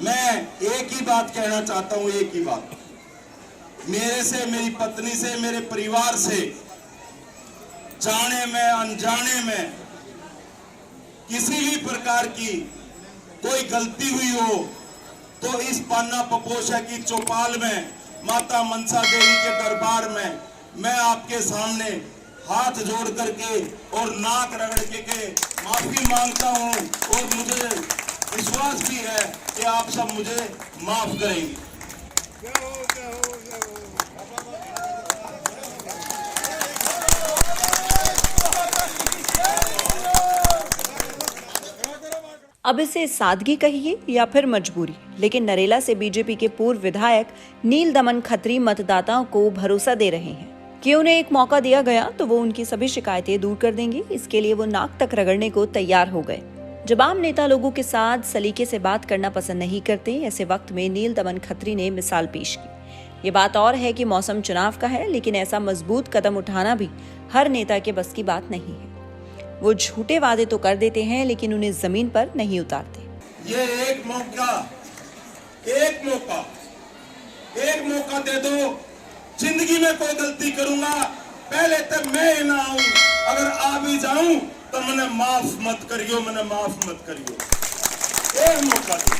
मैं एक ही बात कहना चाहता हूं, एक ही बात। मेरे से, मेरी पत्नी से, मेरे परिवार से जाने में अनजाने में किसी भी प्रकार की कोई गलती हुई हो तो इस पान्ना पपोसा की चौपाल में, माता मनसा देवी के दरबार में मैं आपके सामने हाथ जोड़ करके और नाक रगड़ के माफी मांगता हूं, और मुझे विश्वास भी है कि आप सब मुझे माफ करेंगे। अब इसे सादगी कहिए या फिर मजबूरी, लेकिन नरेला से बीजेपी के पूर्व विधायक नील दमन खत्री मतदाताओं को भरोसा दे रहे हैं कि उन्हें एक मौका दिया गया तो वो उनकी सभी शिकायतें दूर कर देंगे। इसके लिए वो नाक तक रगड़ने को तैयार हो गए। जब आम नेता लोगों के साथ सलीके से बात करना पसंद नहीं करते, ऐसे वक्त में नील दमन खत्री ने मिसाल पेश की। ये बात और है कि मौसम चुनाव का है, लेकिन ऐसा मजबूत कदम उठाना भी हर नेता के बस की बात नहीं है। वो झूठे वादे तो कर देते हैं, लेकिन उन्हें जमीन पर नहीं उतारते। ये एक मौका दे दो। जिंदगी में कोई गलती करूंगा, पहले तक मैं ना आऊं, अगर आ भी जाऊं तो मैंने माफ मत करियो, मैंने माफ मत करियो। एक मौका दो।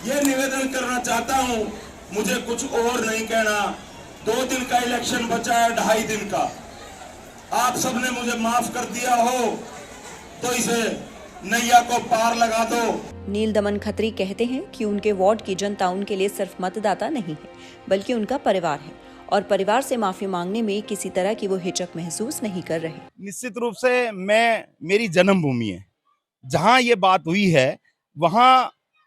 ये निवेदन करना चाहता हूं, मुझे कुछ और नहीं कहना। 2 दिन का इलेक्शन बचा है, 2.5 दिन का। आप सबने मुझे माफ कर दिया हो तो इसे नैया को पार लगा दो। नील दमन खत्री कहते हैं कि उनके वार्ड की जनता उनके लिए सिर्फ मतदाता नहीं है, बल्कि उनका परिवार है, और परिवार से माफी मांगने में किसी तरह की वो हिचक महसूस नहीं कर रहे। निश्चित रूप से मेरी जन्मभूमि है, जहां ये बात हुई है वहां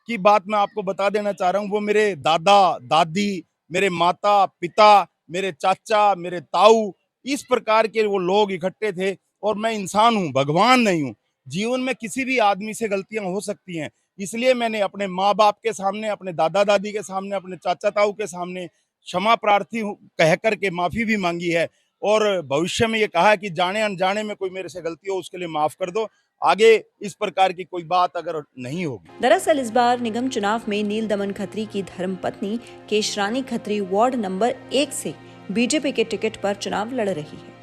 की बात मैं आपको बता देना चाह रहा हूं। वो मेरे दादा दादी, मेरे माता पिता, मेरे चाचा, मेरे ताऊ, इस प्रकार के वो लोग इकट्ठे थे। और मैं इंसान हूं, भगवान नहीं हूं। जीवन में किसी भी आदमी से गलतियां हो सकती हैं, इसलिए मैंने अपने माँ बाप के सामने, अपने दादा दादी के सामने, अपने चाचा ताऊ के सामने क्षमा प्रार्थी कह करके माफी भी मांगी है। और भविष्य में ये कहा है कि जाने अनजाने में कोई मेरे से गलती हो उसके लिए माफ कर दो। आगे इस प्रकार की कोई बात अगर नहीं होगी। दरअसल इस बार निगम चुनाव में नील दमन खत्री की धर्मपत्नी केशरानी खत्री वार्ड नंबर 1 से बीजेपी के टिकट पर चुनाव लड़ रही है।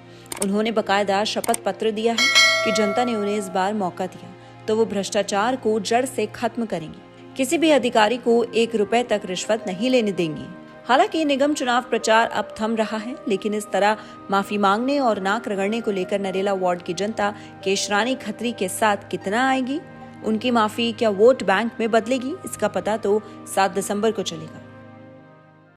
उन्होंने बकायदा शपथ पत्र दिया है कि जनता ने उन्हें इस बार मौका दिया तो वो भ्रष्टाचार को जड़ से खत्म करेंगी। किसी भी अधिकारी को 1 रुपए तक रिश्वत नहीं लेने देंगी। हालांकि निगम चुनाव प्रचार अब थम रहा है, लेकिन इस तरह माफी मांगने और नाक रगड़ने को लेकर नरेला वार्ड की जनता केशरानी खत्री के साथ कितना आएगी, उनकी माफी क्या वोट बैंक में बदलेगी, इसका पता तो 7 दिसंबर को चलेगा।